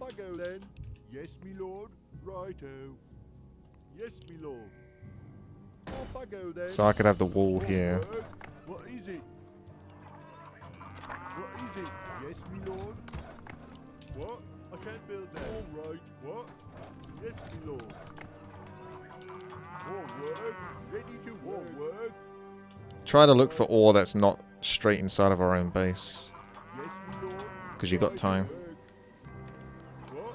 Off I go then. Yes, me lord. Righto. Yes, me lord. Off I go then. So I could have the wall here. What is it? What is it? Yes, me lord. What? I can't build that. All right. What? Yes, me lord. More work. Ready to work. Try to look for ore that's not straight inside of our own base. Yes, me lord. Because you got time. What?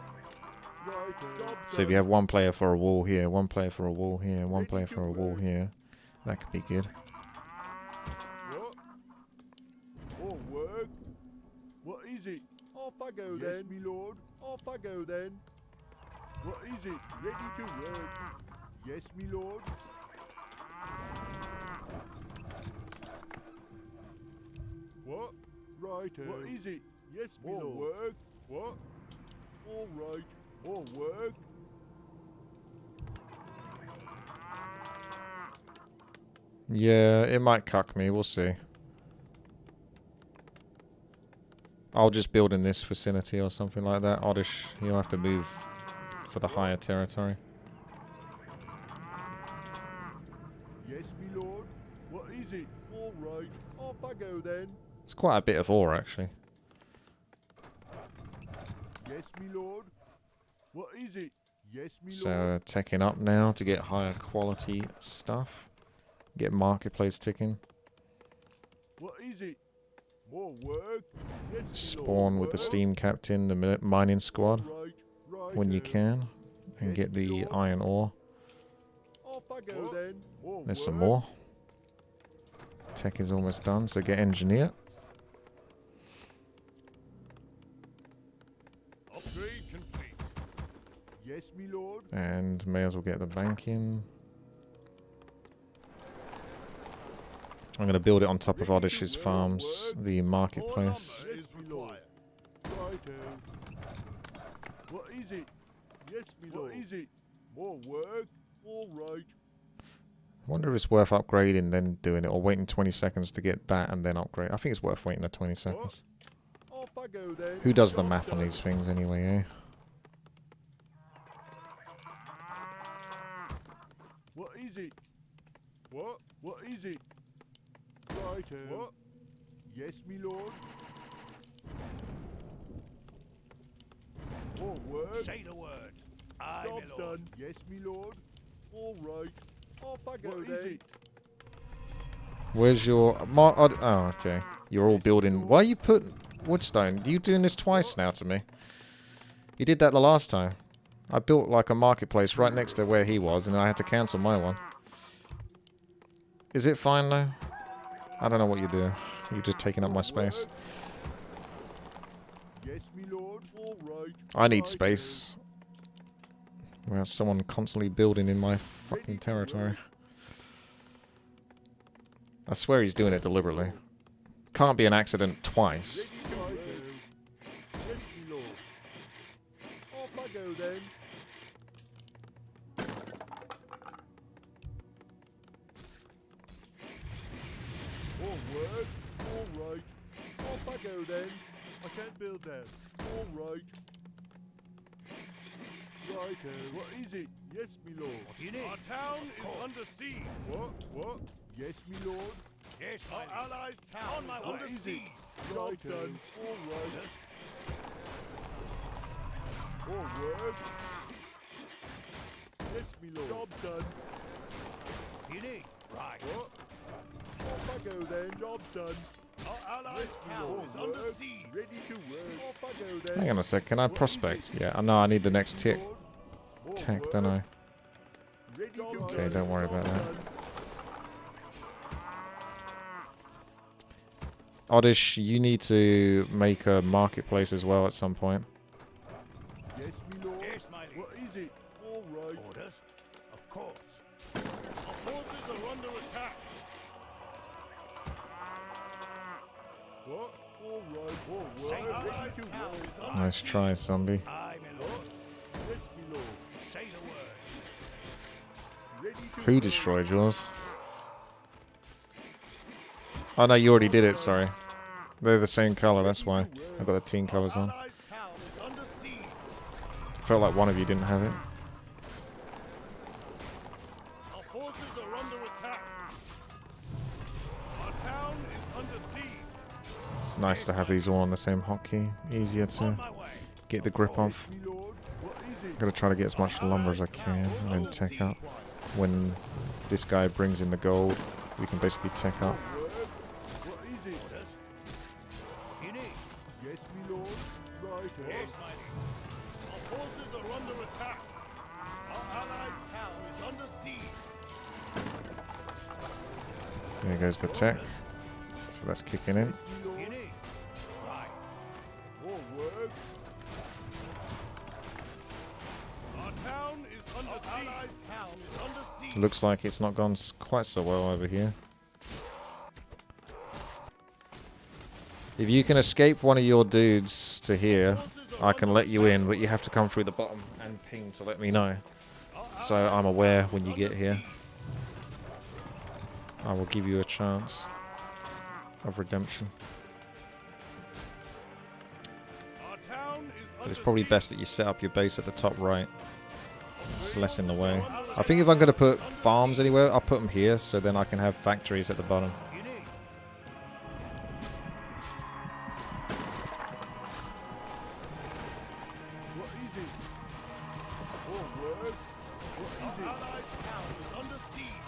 Right. So if you have one player for a wall here, one player for a wall here, one player for a wall here, that could be good. What? More work. What is it? Off I go then. Yes, me lord. Off I go then. What is it? Ready to work. Yes, me lord. What? Right. What is it? Yes, me lord. More work. What? All right. More work. Yeah, it might cuck me. We'll see. I'll just build in this vicinity or something like that. Oddish, you'll have to move for the higher territory. Yes, me lord. What is it? All right. Off I go then. It's quite a bit of ore, actually. Yes, me lord. What is it? Yes, me So, lord. teching up now to get higher quality stuff. Get marketplace ticking. What is it? More work. Yes, Spawn with the steam captain, the mining squad, when you can, and get the iron ore. Off I go then. There's some more. Tech is almost done, so get engineer. Upgrade complete. Yes, me lord. And may as well get the bank in. I'm going to build it on top of Oddish's farms, the marketplace. Yes, me lord. Righto. What is it? Yes, me lord. What is it? More work? All right. I wonder if it's worth upgrading then doing it, or waiting 20 seconds to get that and then upgrade. I think it's worth waiting the 20 seconds. Off I go then. Who does the math on these things anyway, eh? What is it? What? What is it? Righto. What? Yes, me lord. More work. Say the word. Aye, Job my lord. done. Yes, me lord. All right. Off I go then. What is it? Where's your... oh, okay. You're all building... Why are you putting... Woodstone, you doing this twice now to me? You did that the last time. I built like a marketplace right next to where he was, and I had to cancel my one. Is it fine though? I don't know what you do. You're just taking up my space. Yes, me lord. All right. I need space. There's someone constantly building in my fucking territory. I swear he's doing it deliberately. Can't be an accident twice. Yes, me lord. Off I go then. More work. All right. Off I go then. I can't build that. All right. Righto. What is it? Yes, me lord. What do you need? Our town is under siege. What? What? Yes, me lord. Yes, Our allies' town on my is way. under siege. Job done. All right. More work. Yes, me lord. Job done. What do you need? Right. What? Off I go then. Job done. Our allies' town is under siege. Ready to work. Off I go then. Hang on a sec, can I prospect? Yeah, I know I need the next tick. Tech, don't I? Okay, don't worry about that. Oddish, you need to make a marketplace as well at some point. Yes, me lord. Yes, my lord. What is it? All right. Orders? Of course. Our forces are under attack. What? All right. All Say right. the Ready word. to work. Nice try, zombie. Aye, my lord. Yes, me lord. Say the word. Ready to Who work. destroyed yours? Oh no, you already did it, sorry. They're the same color, that's why. I've got the team colors on. Allies' town is under siege. Felt like one of you didn't have it. Our forces are under attack. Our town is under siege. It's nice to have these all on the same hotkey. Easier to get the grip of. Yes, me lord. What is it? I'm gonna try to get as much lumber as I can and then tech up. When this guy brings in the gold, we can basically tech up. Word. What is it? What do you need? Yes, me lord. Right. Yes, my lord. Our forces are under attack. Our allied town is under siege. There goes the tech. So that's kicking in. Yes, me What do you lord. need? Right. More word. Our town is under siege. Our allied town is under siege. Looks like it's not gone quite so well over here. If you can escape one of your dudes to here, I can let you in, but you have to come through the bottom and ping to let me know. So I'm aware when you get here. I will give you a chance of redemption. Our town is But under it's probably siege. best that you set up your base at the top right. It's less in the way. I think if I'm going to put farms anywhere, I'll put them here, so then I can have factories at the bottom. What do you need? What is it? More word. What is it? Our allied town is under siege.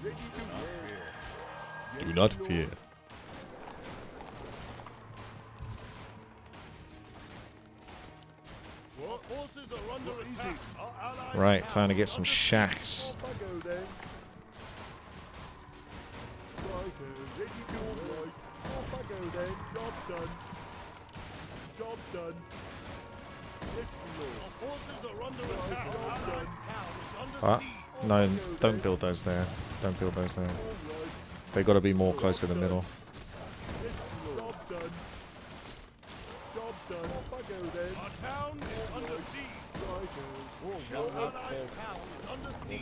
Ready to war. Yes, Do not my fear. lord. What forces are under attack? Our allied Right, town time to is get some under siege. shacks. Off I go then. Right, ready to right. Off I go then. Job done. Job done. Yes, my lord. Our forces are under attack. Our allied town is under Ah, siege. no, don't build those there. Don't build those there. All right. They got to be more close to the middle. Yes, my lord. Job done. Job done. Off I go then. Our town is under siege. Right, our allied town is under siege.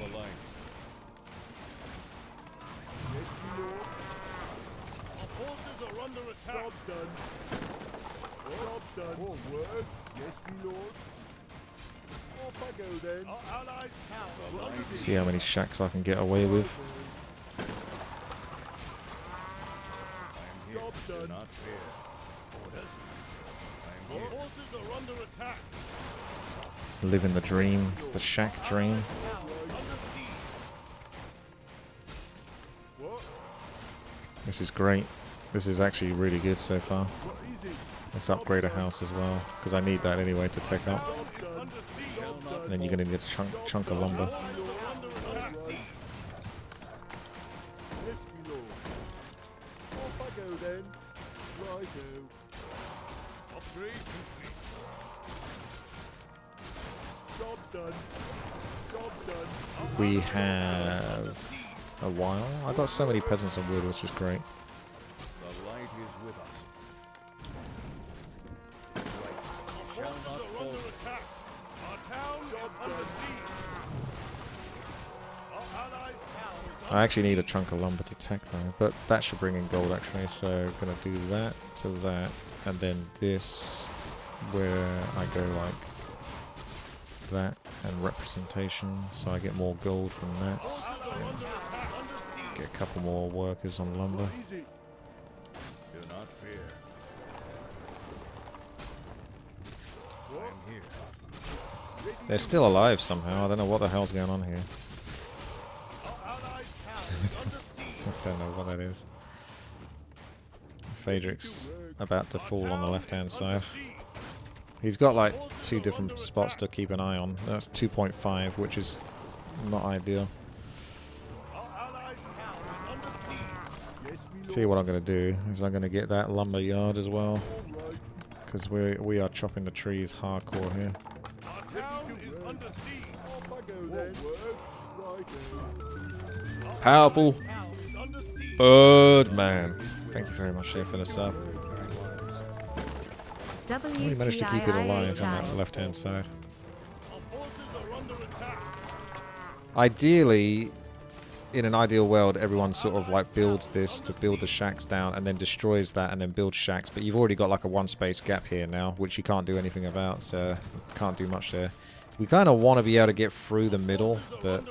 Yes, my lord. Our forces are under attack. Job done. Job done. More word. Yes, my lord. Off I go then. Our allied town is under siege. See how many shacks I can get away with. Job done. Our forces are under attack. Living the dream, the shack dream. Town is under siege. What? This is great. This is actually really good so far. What is it? Let's upgrade a house as well, because I need that anyway to tech up. Job done. Under siege. Job done. And then you're going to need a chunk of lumber. Forces are under attack. Yes, my lord. Off I go then. Righto. Upgrade complete. Job done. Job done. We have a while. I got so many peasants and wood, which is great. The light is with us. Our forces are under attack. Our town is under siege. Our allies' town is I actually need a chunk of lumber to tech though, but that should bring in gold actually, so I'm going to do that to that, and then this, where I go like that, and representation, so I get more gold from that. And get a couple more workers on lumber. easy. Do not fear. What? I'm here. They're still alive somehow, I don't know what the hell's going on here. Our allies' town is under siege. I don't know what that is. Phaedric's about to fall on the left hand side. He's got like 2 different spots to keep an eye on. That's 2.5, which is not ideal. Our allies' town is under siege. Yes, me Tell you what I'm going to do is I'm going to get that lumber yard as well, lord. All right. because we are chopping the trees hardcore here. Our town is under siege. Off I go then. Righto. Powerful Town is under siege. Birdman. Thank you very much, Shea, for the sub. We managed to keep it alive on that left hand side. Our forces are under attack. Ideally, in an ideal world, everyone sort of like builds this to build the shacks down and then destroys that and then builds shacks. But you've already got like a one space gap here now, which you can't do anything about, so can't do much there. We kind of want to be able to get through the middle, but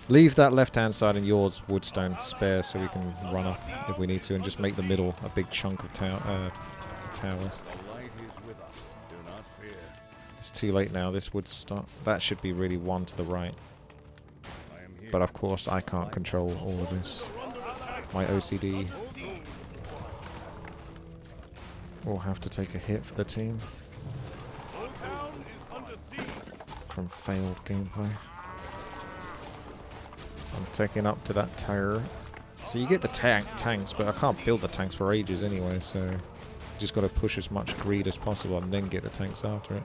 leave that left-hand side and yours woodstone spare so we can run up if we need to and just make the middle a big chunk of towers. The light is with us. Do not fear. It's too late now. This would start. That should be really one to the right. I am here. But of course, I can't control all of this. My OCD will have to take a hit for the team from failed gameplay. I'm taking up to that tower. So you get the tanks, but I can't build the tanks for ages anyway, so you just got to push as much greed as possible and then get the tanks after it.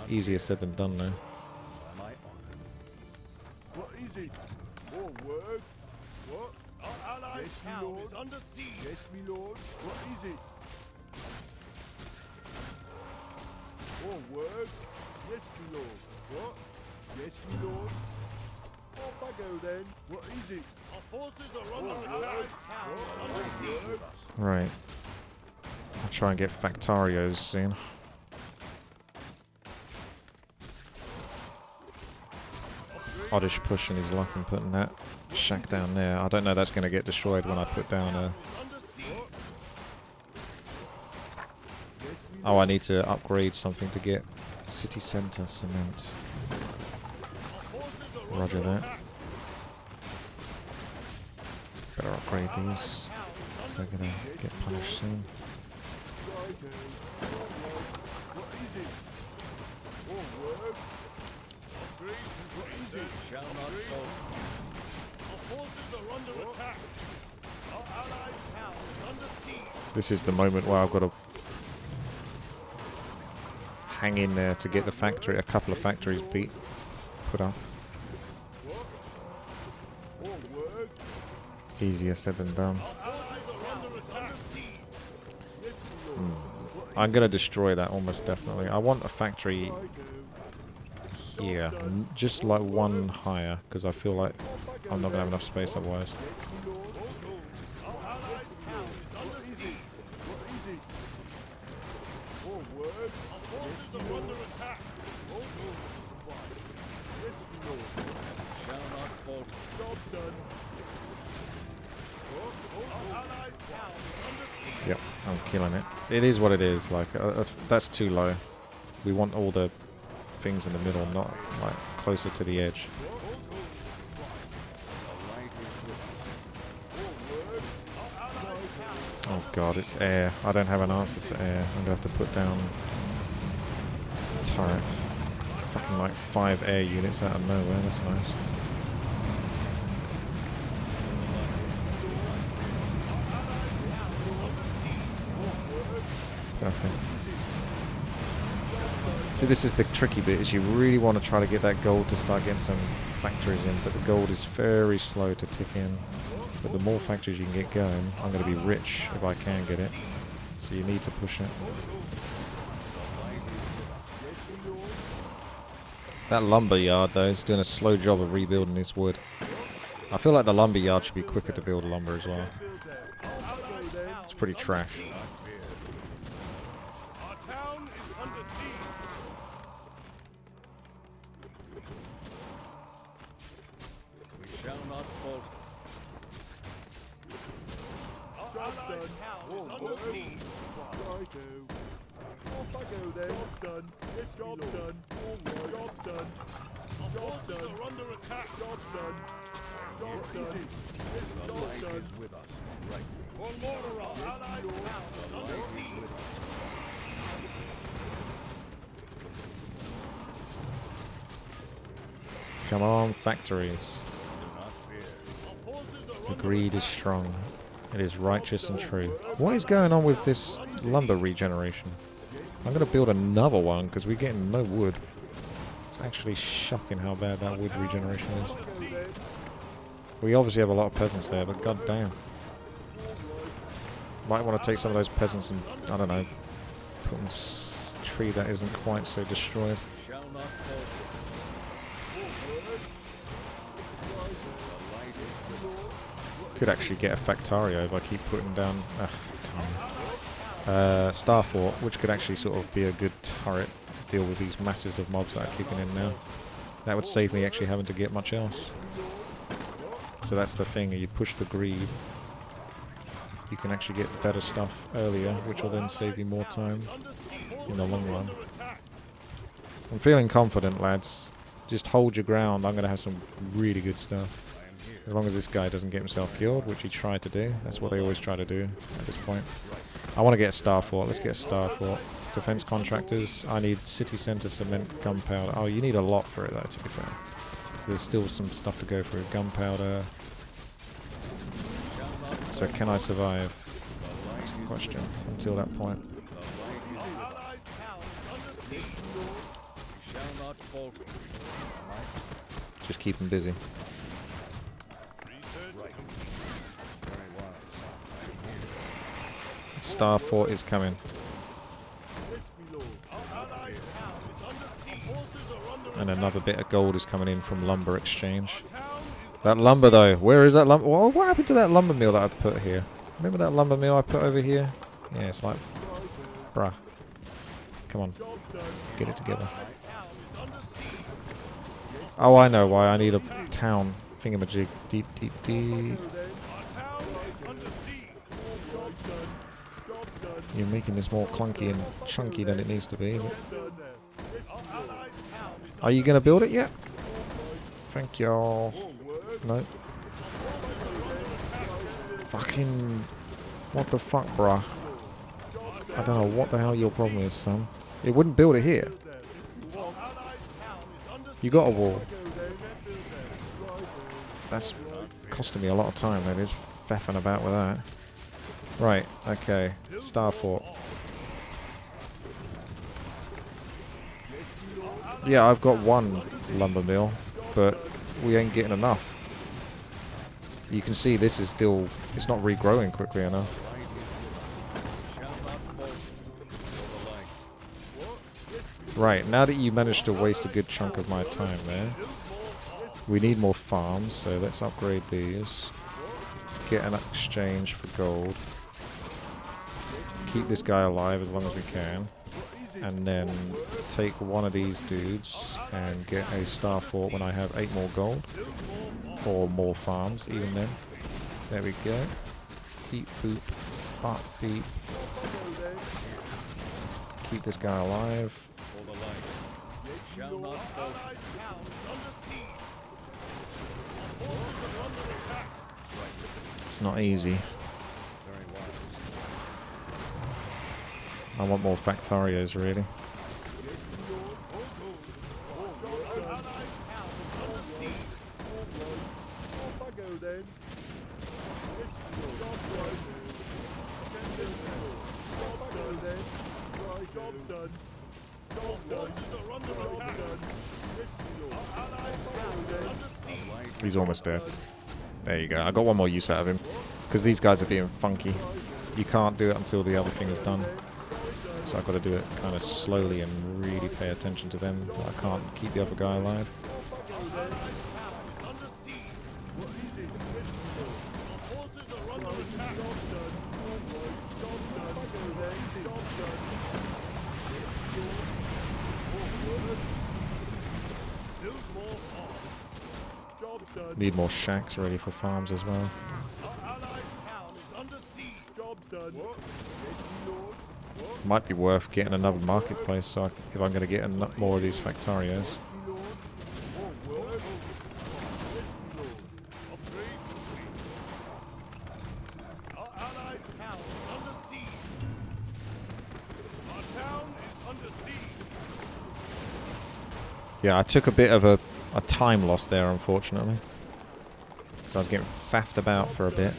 Easier said than done now. What is it? More work? What? Our allied town is under siege. Yes, me lord. What is it? More work? Yes, me lord. What? Yes, me lord. Off I go then. What is it? Our forces are under attack. What? Right. I'll try and get Factarios soon. Oddish pushing his luck and putting that shack down there. I don't know that's going to get destroyed when I put down a... Oh, I need to upgrade something to get city centre cement. Roger that. Better upgrade these, because they're going to get punished soon. Shall not fall. Our forces are under attack. Our allied town is under siege. This is the moment where I've got to hang in there to get the factory, a couple of factories put up. Easier said than done. I'm going to destroy that almost definitely. I want a factory here, just like one higher, because I feel like I'm not going to have enough space otherwise. Yep, I'm killing it. It is what it is. Like that's too low. We want all the things in the middle, not like closer to the edge. Oh god, it's air. I don't have an answer to air. I'm gonna have to put down a turret. Fucking like 5 air units out of nowhere. That's nice. Perfect. See, this is the tricky bit, is you really want to try to get that gold to start getting some factories in, but the gold is very slow to tick in. But the more factories you can get going, I'm going to be rich if I can get it. So you need to push it. That lumber yard, though, is doing a slow job of rebuilding this wood. I feel like the lumber yard should be quicker to build lumber as well. It's pretty trash. Come on, factories. The greed is strong. It is righteous and true. What is going on with this lumber regeneration? I'm going to build another one because we're getting no wood. It's actually shocking how bad that wood regeneration is. We obviously have a lot of peasants there, but goddamn. Might want to take some of those peasants and, I don't know, put them a tree that isn't quite so destroyed. Could actually get a Factario if I keep putting down Star Fort, which could actually sort of be a good turret to deal with these masses of mobs that are kicking in now. That would save me actually having to get much else. So that's the thing, you push the greed, you can actually get better stuff earlier, which will then save you more time in the long run. I'm feeling confident, lads. Just hold your ground. I'm going to have some really good stuff. As long as this guy doesn't get himself killed, which he tried to do. That's what they always try to do at this point. I want to get a Star Fort. Let's get a Star Fort. Defense contractors. I need city center, cement, gunpowder. Oh, you need a lot for it though, to be fair. So there's still some stuff to go through. Gunpowder. So can I survive? That's the question. Until that point. Just keep him busy. Star Fort is coming. And another bit of gold is coming in from lumber exchange. That lumber though, where is that lumber? What happened to that lumber mill that I put here? Remember that lumber mill I put over here? Yeah, it's like, bruh. Come on, get it together. Oh, I know why. I need a town thingamajig. Deep, deep, deep. You're making this more clunky and chunky than it needs to be. Are you going to build it yet? Thank y'all. No. Fucking... What the fuck, bruh? I don't know what the hell your problem is, son. It wouldn't build it here. You got a wall. That's costing me a lot of time, that is. Faffing about with that. Right, okay. Star Fort. Yeah, I've got one lumber mill, but we ain't getting enough. You can see this is still... It's not regrowing quickly enough. Right, now that you managed to waste a good chunk of my time there, we need more farms, so let's upgrade these. Get an exchange for gold. Keep this guy alive as long as we can. And then take one of these dudes and get a Star Fort when I have 8 more gold. Or more farms, even then. There we go. Beep, boop. Pop, beep. Keep this guy alive. It's not easy. I want more Factarios, really. He's almost dead. There you go. I got one more use out of him. Because these guys are being funky. You can't do it until the other thing is done. So I've got to do it kind of slowly and really pay attention to them. I can't keep the other guy alive. Need more shacks ready for farms as well. Might be worth getting another marketplace so if I'm going to get more of these Factarios. Yeah, I took a bit of a time loss there, unfortunately. So I was getting faffed about for a bit.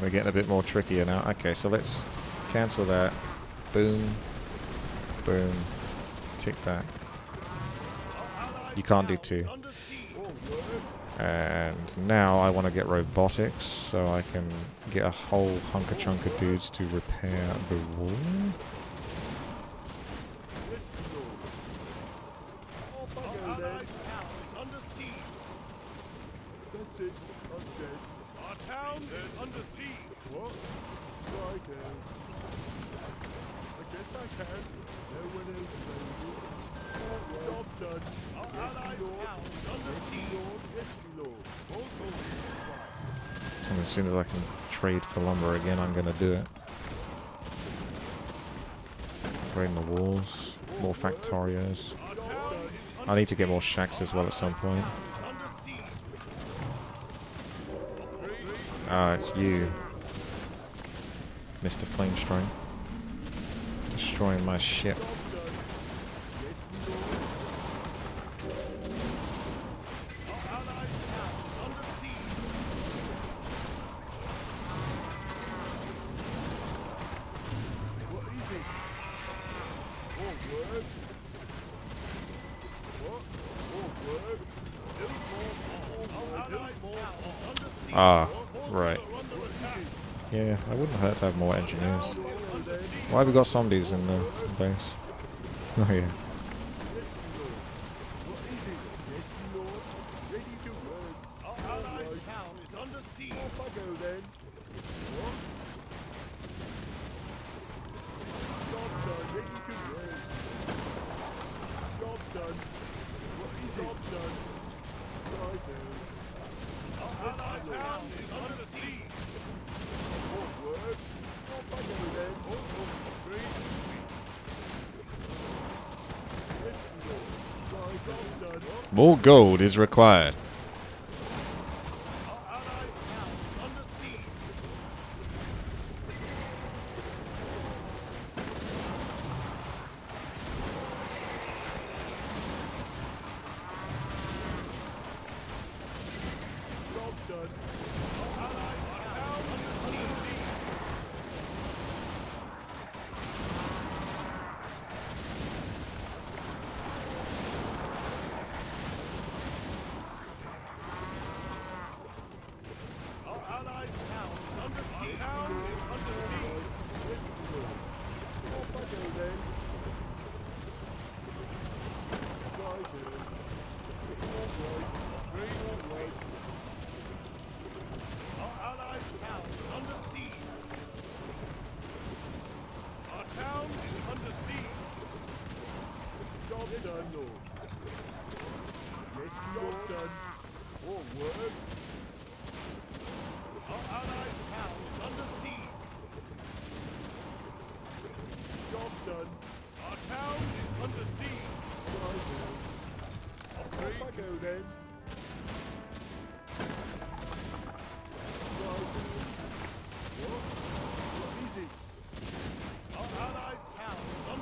We're getting a bit more trickier now. Okay, so let's cancel that. Boom. Boom. Tick that. You can't do 2. And now I want to get robotics, so I can get a whole hunker chunk of dudes to repair the wall. That's it. I'm dead. Our town is under siege. What? Right now. I guess I can. No one else knows. Job done. Our allied town is under siege. Yes, my lord. And as soon as I can trade for lumber again, I'm going to do it. Upgrading the walls. More factorios. I need to get more shacks as well at some point. Ah, it's you, Mr. Flamestrike. Destroying my ship. Ah, right. Yeah, I wouldn't hurt to have more engineers. Why have we got zombies in the base? Oh yeah. More gold is required.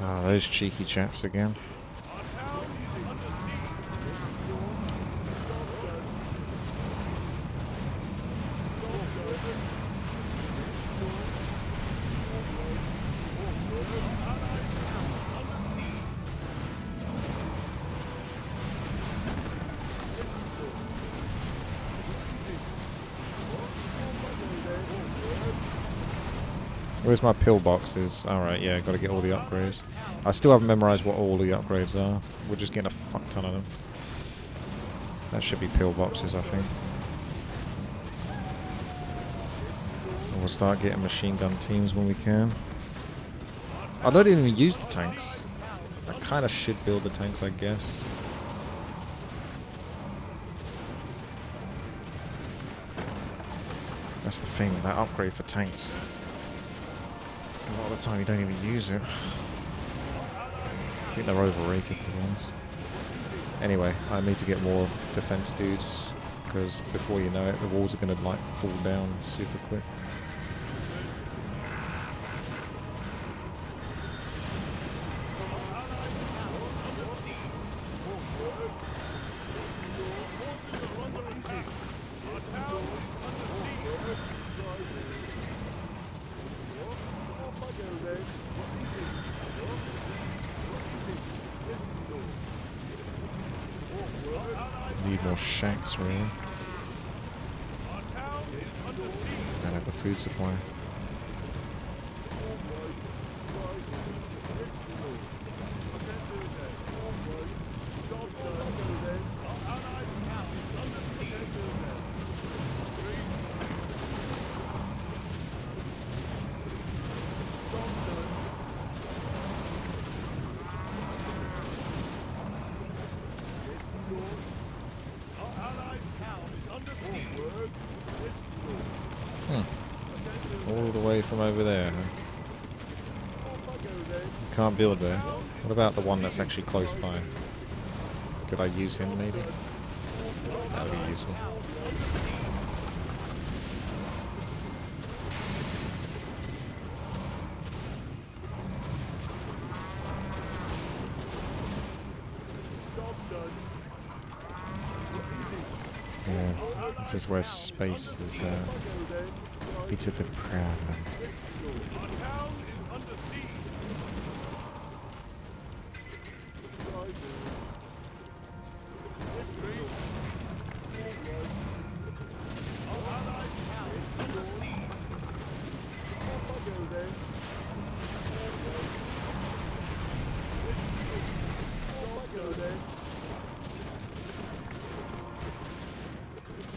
Ah, those cheeky chaps again. Where's my pillboxes? Alright, yeah, gotta get all the upgrades. I still haven't memorized what all the upgrades are. We're just getting a fuck ton of them. That should be pillboxes, I think. And we'll start getting machine gun teams when we can. I don't even use the tanks. I kinda should build the tanks, I guess. That's the thing, that upgrade for tanks. A lot of the time you don't even use it. I think they're overrated, to be honest. Anyway, I need to get more defense dudes, because before you know it, the walls are going to like fall down super quick. Need more shacks, really. Our town is under siege. Don't have the food supply. All the way from over there, huh? You can't build there. What about the one that's actually close by? Could I use him, maybe? That would be useful. Yeah, this is where space is a bit of a problem. Our town is under siege.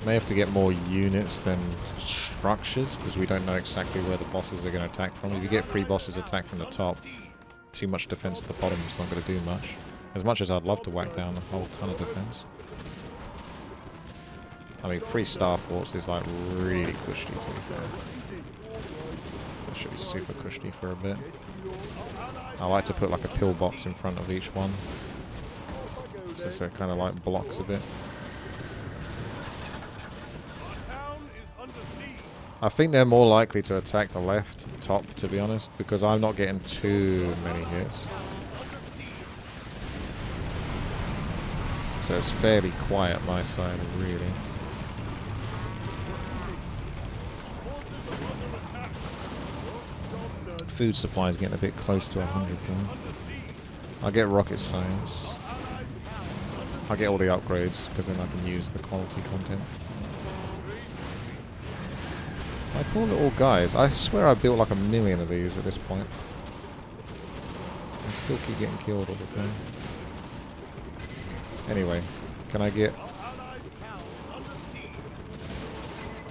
May have to get more units than structures because we don't know exactly where the bosses are going to attack from. If you get 3 bosses attack from the top, too much defense at the bottom is not going to do much as I'd love to whack down a whole ton of defense. I mean, 3 star forts is like really cushy, to be fair. That should be super cushy for a bit. I like to put like a pillbox in front of each one, just so it kind of like blocks a bit. I think they're more likely to attack the left top, to be honest, because I'm not getting too many hits. So it's fairly quiet my side, really. Food supply is getting a bit close to 100 though. I'll get rocket science. I'll get all the upgrades, because then I can use the quality content. My poor little guys. I swear I built like 1 million of these at this point. I still keep getting killed all the time. Anyway, can I get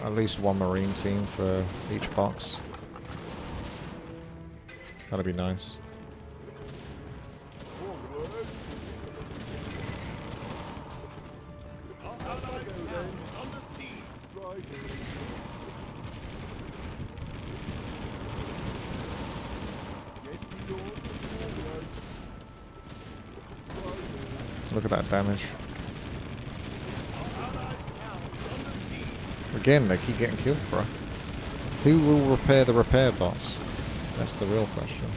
at least 1 marine team for each box? That'd be nice. Look at that damage. Again, they keep getting killed, bro. Who will repair the repair bots? That's the real question.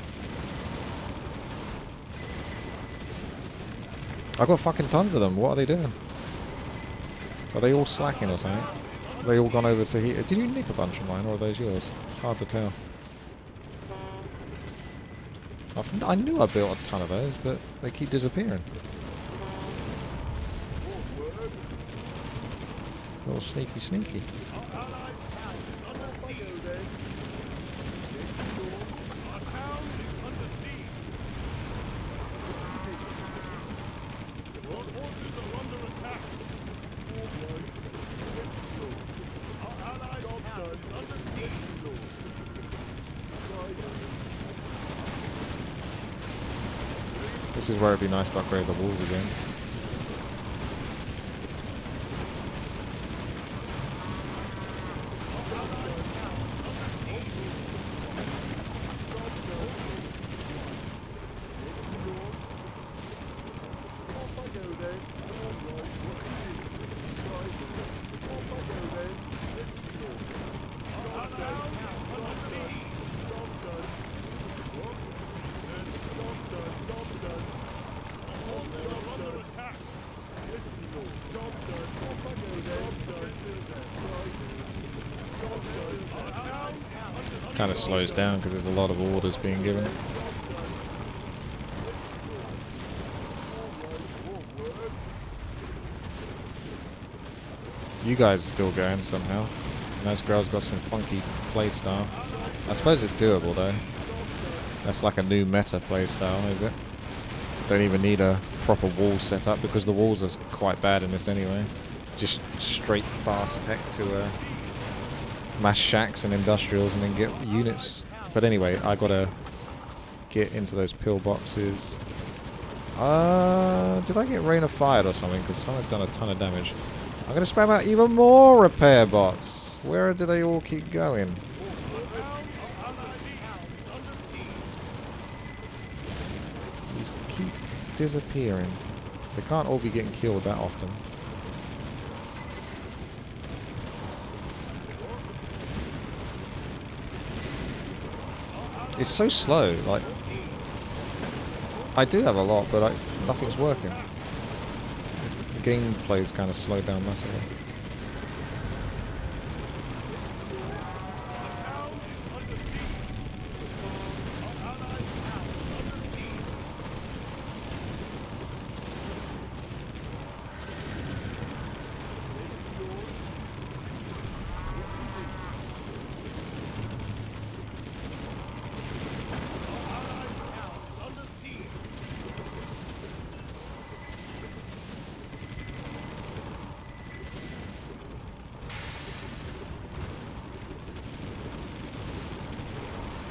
I've got fucking tons of them. What are they doing? Are they all slacking or something? Are they all gone over to here? Did you nick a bunch of mine, or are those yours? It's hard to tell. I knew I built a ton of those, but they keep disappearing. Little sneaky sneaky. This is where it'd be nice to upgrade the walls again. Kind of slows down because there's a lot of orders being given. You guys are still going somehow. And those girls got some funky playstyle. I suppose it's doable though. That's like a new meta playstyle, is it? Don't even need a proper wall set up because the walls are quite bad in this anyway. Just straight fast tech to mass shacks and industrials and then get units. But anyway, I gotta get into those pillboxes. Did I get rain of fire or something? Because someone's done a ton of damage. I'm gonna spam out even more repair bots. Where do they all keep going? These keep disappearing. They can't all be getting killed that often. It's so slow, like... I do have a lot, but nothing's working. The gameplay is kind of slowed down massively.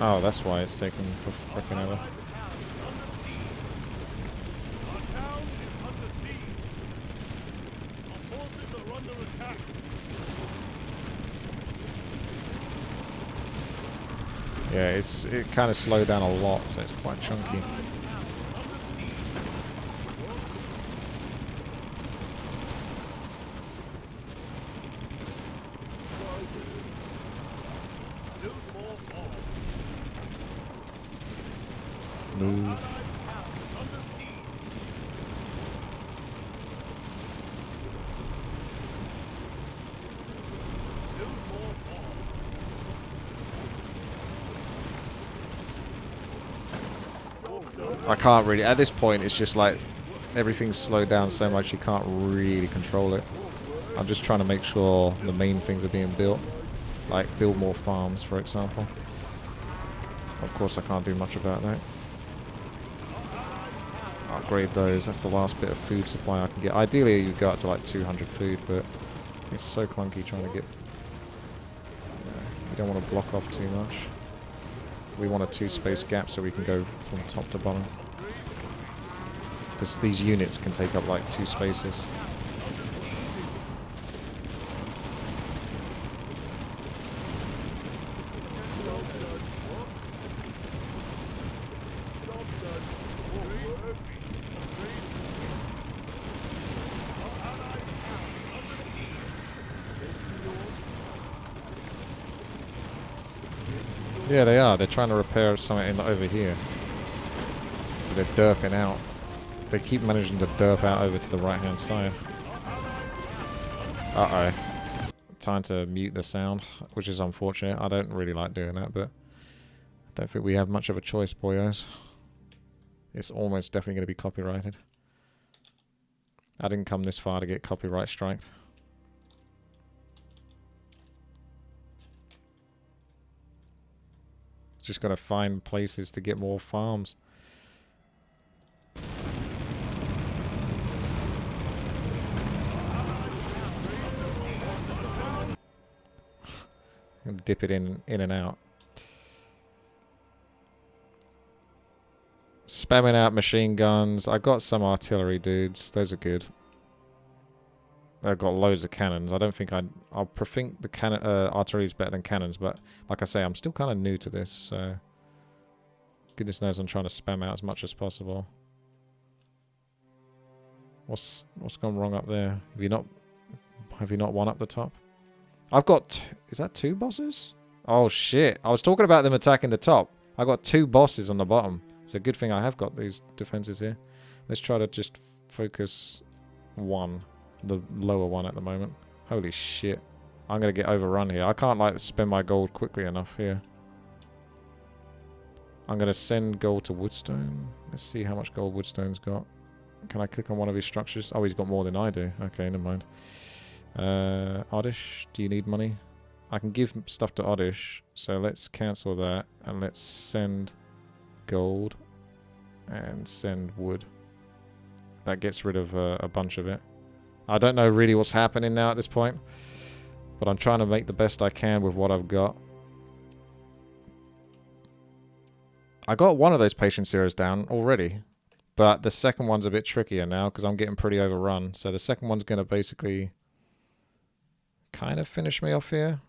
Oh, that's why it's taking for frickin' ever. Yeah, it kind of slowed down a lot, so it's quite chunky. Move. I can't really, at this point it's just like everything's slowed down so much you can't really control it. I'm just trying to make sure the main things are being built, like build more farms for example. Of course I can't do much about that. Upgrade those, that's the last bit of food supply I can get. Ideally you'd go up to like 200 food, but it's so clunky trying to get... You don't want to block off too much. We want a 2-space gap so we can go from top to bottom. Because these units can take up like 2 spaces. Yeah, they are. They're trying to repair something over here. So they're derping out. They keep managing to derp out over to the right-hand side. Uh-oh. Time to mute the sound, which is unfortunate. I don't really like doing that, but I don't think we have much of a choice, boyos. It's almost definitely going to be copyrighted. I didn't come this far to get copyright striked. Just gotta find places to get more farms. And dip it in and out. Spamming out machine guns. I got some artillery dudes. Those are good. I've got loads of cannons. I don't think I'll think the cannon artillery is better than cannons, but like I say, I'm still kind of new to this, so goodness knows I'm trying to spam out as much as possible. What's gone wrong up there? Have you not one up the top? I've got is that 2 bosses? Oh shit! I was talking about them attacking the top. I got 2 bosses on the bottom. It's a good thing I have got these defenses here. Let's try to just focus one. The lower one at the moment. Holy shit. I'm going to get overrun here. I can't like spend my gold quickly enough here. I'm going to send gold to Woodstone. Let's see how much gold Woodstone's got. Can I click on one of his structures? Oh, he's got more than I do. Okay, never mind. Oddish, do you need money? I can give stuff to Oddish, so let's cancel that and let's send gold and send wood. That gets rid of a bunch of it. I don't know really what's happening now at this point, but I'm trying to make the best I can with what I've got. I got one of those patient zeros down already, but the second one's a bit trickier now because I'm getting pretty overrun. So the second one's going to basically kind of finish me off here.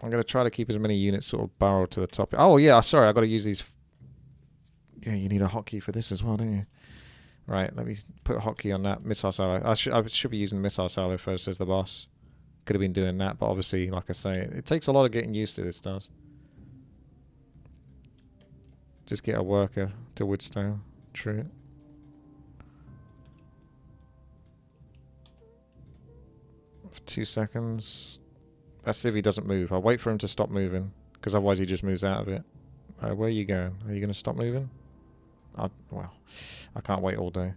I'm going to try to keep as many units sort of barreled to the top. Oh, yeah, sorry, I've got to use these. Yeah, you need a hotkey for this as well, don't you? Right, let me put a hotkey on that missile silo. I should be using the missile silo first as the boss. Could have been doing that, but obviously, like I say, it takes a lot of getting used to this, does. Just get a worker to Woodstone. True. For 2 seconds. That's if he doesn't move. I'll wait for him to stop moving, because otherwise he just moves out of it. Where are you going? Are you going to stop moving? Well, I can't wait all day.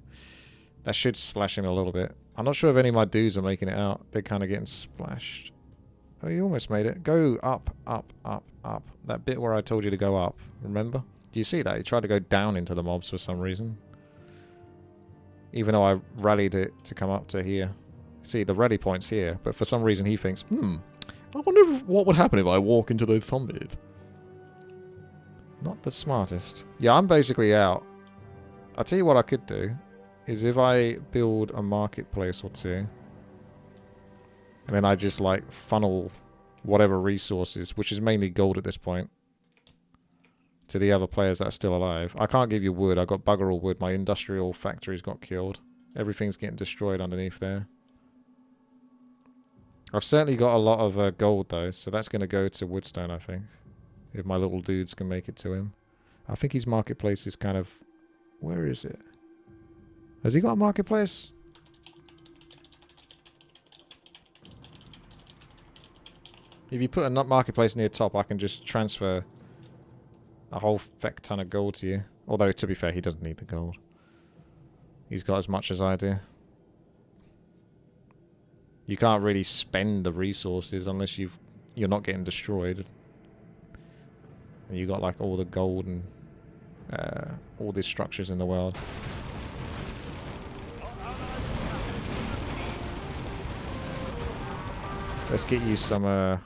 That should splash him a little bit. I'm not sure if any of my dudes are making it out. They're kind of getting splashed. Oh, you almost made it. Go up, up, up, up. That bit where I told you to go up. Remember? Do you see that? He tried to go down into the mobs for some reason. Even though I rallied it to come up to here. See, the rally point's here. But for some reason he thinks, I wonder what would happen if I walk into those zombies. Not the smartest. Yeah, I'm basically out. I'll tell you what I could do. Is if I build a marketplace or two. And then I just like funnel whatever resources, which is mainly gold at this point, to the other players that are still alive. I can't give you wood. I got bugger all wood. My industrial factories got killed. Everything's getting destroyed underneath there. I've certainly got a lot of gold though, so that's going to go to Woodstone, I think. If my little dudes can make it to him. I think his marketplace is kind of... Where is it? Has he got a marketplace? If you put a marketplace near top, I can just transfer a whole feck ton of gold to you. Although, to be fair, he doesn't need the gold. He's got as much as I do. You can't really spend the resources unless you're not getting destroyed. And you got like all the gold and all these structures in the world. Let's get you some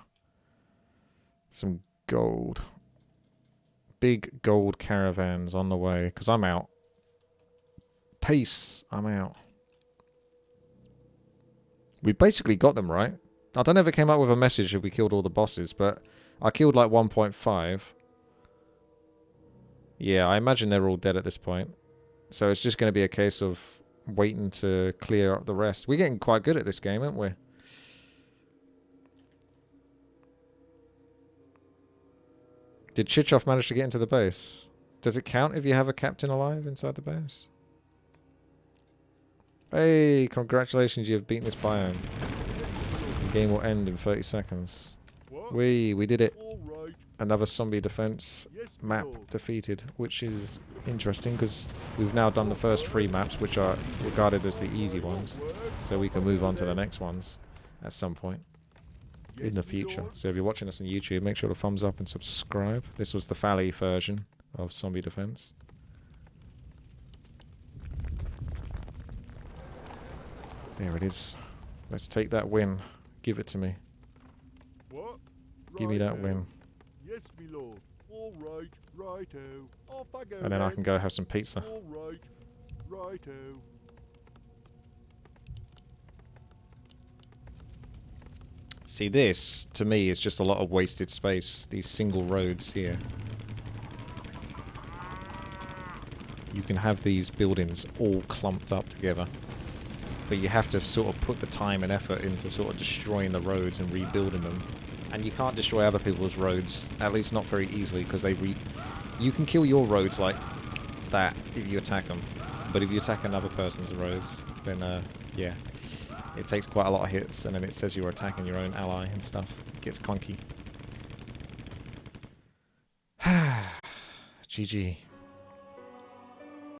gold. Big gold caravans on the way, because I'm out. Peace, I'm out. We basically got them right. I don't know if it came up with a message if we killed all the bosses, but I killed like 1.5. Yeah, I imagine they're all dead at this point. So it's just going to be a case of waiting to clear up the rest. We're getting quite good at this game, aren't we? Did Chichov manage to get into the base? Does it count if you have a captain alive inside the base? Hey, congratulations, you've beaten this biome. The game will end in 30 seconds. We did it. Another zombie defense map defeated, which is interesting because we've now done the first 3 maps, which are regarded as the easy ones. So we can move on to the next ones at some point in the future. So if you're watching us on YouTube, make sure to thumbs up and subscribe. This was the Fally version of zombie defense. There it is. Let's take that win. Give it to me. What? Give me that win. Yes, me lord. All right, righto. Off I go. And then I can go have some pizza. All right, righto. See, this, to me, is just a lot of wasted space. These single roads here. You can have these buildings all clumped up together. But you have to sort of put the time and effort into sort of destroying the roads and rebuilding them. And you can't destroy other people's roads, at least not very easily, because you can kill your roads like that if you attack them. But if you attack another person's roads, then, yeah. It takes quite a lot of hits, and then it says you're attacking your own ally and stuff. It gets clunky. GG.